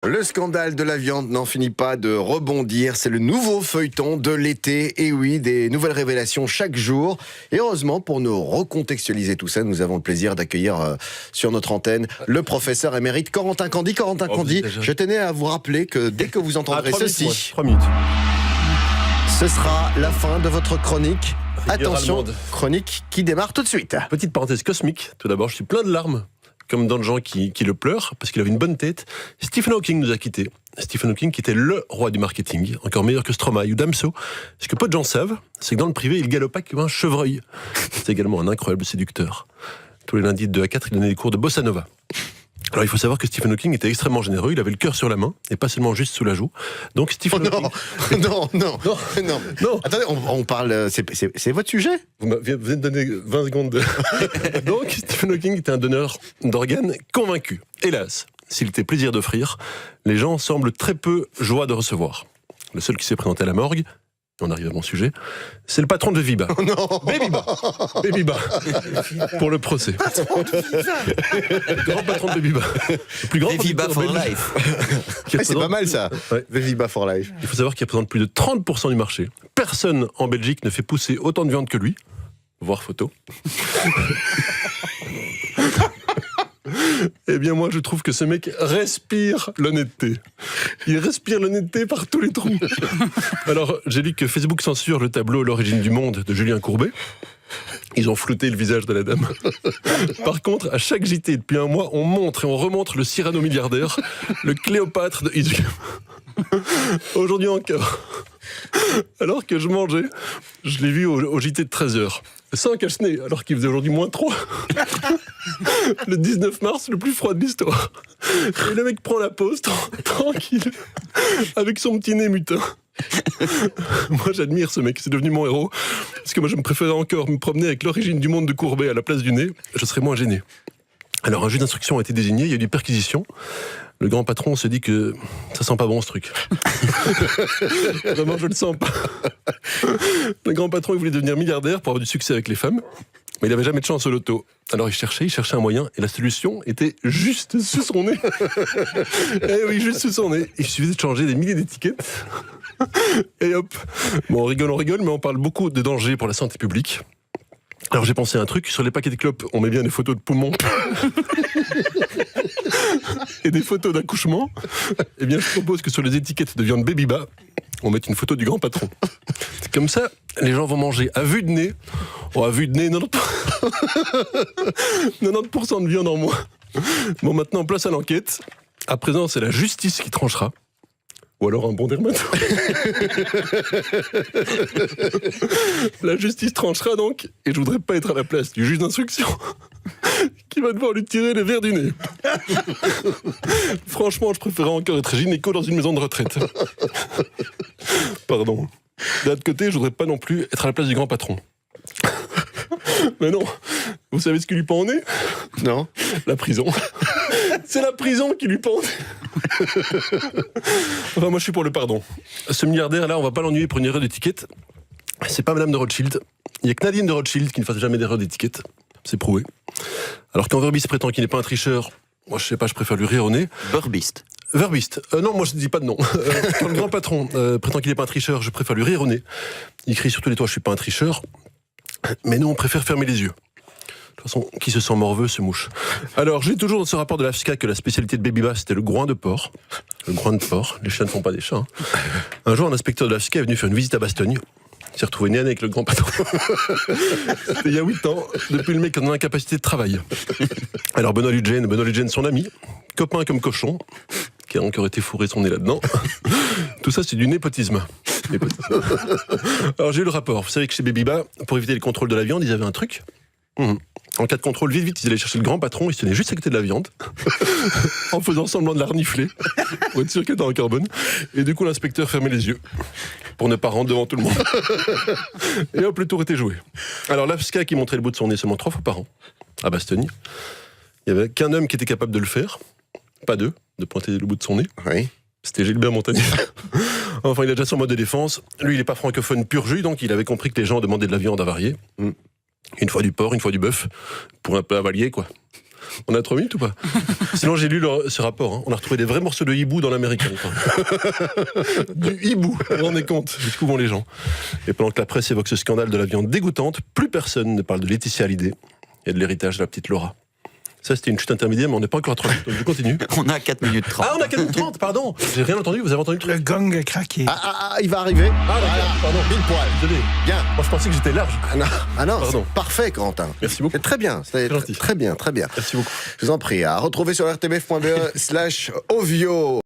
Le scandale de la viande n'en finit pas de rebondir. C'est le nouveau feuilleton de l'été. Et oui, des nouvelles révélations chaque jour. Et heureusement, pour nous recontextualiser tout ça, nous avons le plaisir d'accueillir sur notre antenne le professeur émérite Corentin Candie. Corentin Candie, je tenais à vous rappeler que dès que vous entendrez ceci, 3 minutes. ce sera la fin de votre chronique. Rigueur Attention, allemande. chronique qui démarre tout de suite. Petite parenthèse cosmique. Tout d'abord, je suis plein de larmes, comme dans le gens qui le pleurent, parce qu'il avait une bonne tête. Stephen Hawking nous a quittés. Stephen Hawking qui était le roi du marketing, encore meilleur que Stromae ou Damso. Ce que peu de gens savent, c'est que dans le privé, il galopait comme un chevreuil. C'est également un incroyable séducteur. Tous les lundis de 2 à 4, il donnait des cours de bossa nova. Alors il faut savoir que Stephen Hawking était extrêmement généreux, il avait le cœur sur la main, et pas seulement juste sous la joue. Donc Stephen Hawking... Non. Attendez, on parle... C'est votre sujet ? Vous venez de donner 20 secondes de... Donc Stephen Hawking était un donneur d'organes convaincu. Hélas, s'il était plaisir d'offrir, les gens semblent très peu joie de recevoir. Le seul qui s'est présenté à la morgue, et on arrive à mon sujet, c'est le patron de Viva. Oh non. Babyba. Pour le procès. Le grand patron de Babyba. Le plus grand Viva for producteur life. qui C'est pas mal ça. Ouais. Viva for life. Il faut savoir qu'il représente plus de 30% du marché. Personne en Belgique ne fait pousser autant de viande que lui. Voir photo. Eh bien moi je trouve que ce mec respire l'honnêteté. Il respire l'honnêteté par tous les trous. Alors j'ai lu que Facebook censure le tableau L'origine du monde de Julien Courbet. Ils ont flouté le visage de la dame. Par contre, à chaque JT depuis un mois, on montre et on remontre le Cyrano milliardaire, le Cléopâtre de Hitler. Aujourd'hui encore. Alors que je mangeais, je l'ai vu au JT de 13h. Sans cache-nez, alors qu'il faisait aujourd'hui -3. Le 19 mars, le plus froid de l'histoire. Et le mec prend la pause, tranquille, avec son petit nez mutin. Moi j'admire ce mec, c'est devenu mon héros. Parce que moi je me préférais encore me promener avec L'origine du monde de Courbet à la place du nez, je serais moins gêné. Alors un juge d'instruction a été désigné, il y a eu des perquisitions. Le grand patron se dit que ça sent pas bon ce truc. Vraiment je le sens pas. Le grand patron il voulait devenir milliardaire pour avoir du succès avec les femmes. Mais il n'avait jamais de chance au loto. Alors il cherchait un moyen, et la solution était juste sous son nez. Eh oui, juste sous son nez. Il suffisait de changer des milliers d'étiquettes. Et hop. Bon, on rigole, mais on parle beaucoup de dangers pour la santé publique. Alors j'ai pensé à un truc, sur les paquets de clopes, on met bien des photos de poumons. Et des photos d'accouchement. Eh bien, je propose que sur les étiquettes de viande Babyba, on mette une photo du grand patron. C'est comme ça, les gens vont manger à vue de nez. Oh, à vue de nez, 90% de viande en moins. Bon, maintenant, place à l'enquête. À présent, c'est la justice qui tranchera. Ou alors un bon dermato. La justice tranchera donc, et je voudrais pas être à la place du juge d'instruction qui va devoir lui tirer les verres du nez. Franchement, je préférais encore être gynéco dans une maison de retraite. Pardon. D'un autre côté, je voudrais pas non plus être à la place du grand patron. Mais non, vous savez ce qui lui pend au nez ? Non. La prison. C'est la prison qui lui pend au nez. Enfin, moi je suis pour le pardon. Ce milliardaire là, on va pas l'ennuyer pour une erreur d'étiquette. C'est pas Madame de Rothschild. Il y a que Nadine de Rothschild qui ne fasse jamais d'erreur d'étiquette. C'est prouvé. Alors quand Verbist prétend qu'il n'est pas un tricheur, moi je sais pas, je préfère lui rire au nez. Verbist. Verbist. Non, moi je ne dis pas de nom. Quand le grand patron prétend qu'il n'est pas un tricheur, je préfère lui rire au nez. Il crie sur tous les toits, je suis pas un tricheur. Mais nous, on préfère fermer les yeux. De toute façon, qui se sent morveux se mouche. Alors, j'ai toujours dans ce rapport de l'AFSCA que la spécialité de Babyba, c'était le groin de porc. Le groin de porc. Les chiens ne font pas des chats. Hein. Un jour, un inspecteur de l'AFSCA est venu faire une visite à Bastogne. Il s'est retrouvé nez à nez avec le grand patron. C'était il y a 8 ans. Depuis, le mec en a l'incapacité de travail. Alors, Benoît Ludgen, son ami, copain comme cochon, qui a encore été fourré son nez là-dedans. Tout ça, c'est du népotisme. Alors, j'ai eu le rapport. Vous savez que chez Babyba, pour éviter le contrôle de la viande, ils avaient un truc. En cas de contrôle, vite, ils allaient chercher le grand patron, ils se tenaient juste à côté de la viande, en faisant semblant de la renifler, pour être sûr qu'elle était encore bonne. Et du coup, l'inspecteur fermait les yeux, pour ne pas rendre devant tout le monde. Et hop, le tour était joué. Alors, l'AFSCA qui montrait le bout de son nez seulement 3 fois par an, à Bastogne, il n'y avait qu'un homme qui était capable de le faire, pas deux, de pointer le bout de son nez. Oui. C'était Gilbert Montagnier. Enfin, il a déjà son mode de défense. Lui, il n'est pas francophone pur jus, donc il avait compris que les gens demandaient de la viande avariée. Une fois du porc, une fois du bœuf, pour un peu avalier, quoi. On a 3 minutes ou pas? Sinon, j'ai lu ce rapport. Hein. On a retrouvé des vrais morceaux de hibou dans l'américain. Du hibou, vous vous rendez compte jusqu'où vont les gens. Et pendant que la presse évoque ce scandale de la viande dégoûtante, plus personne ne parle de Laetitia Hallyday et de l'héritage de la petite Laura. Ça, c'était une chute intermédiaire, mais on n'est pas encore à 3 minutes, donc je continue. On a 4 minutes 30. Ah, on a 4 minutes 30, pardon. J'ai rien entendu, vous avez entendu Le gong a craqué. Il va arriver. Ah, Voilà. d'accord, pardon. Pile poil. Désolé. Bien. Moi, je pensais que j'étais large. Ah non, Pardon. c'est parfait, Corentin. Merci beaucoup. C'est très bien. C'est gentil. très bien, très bien. Merci beaucoup. Je vous en prie, à retrouver sur rtbf.be/ovio.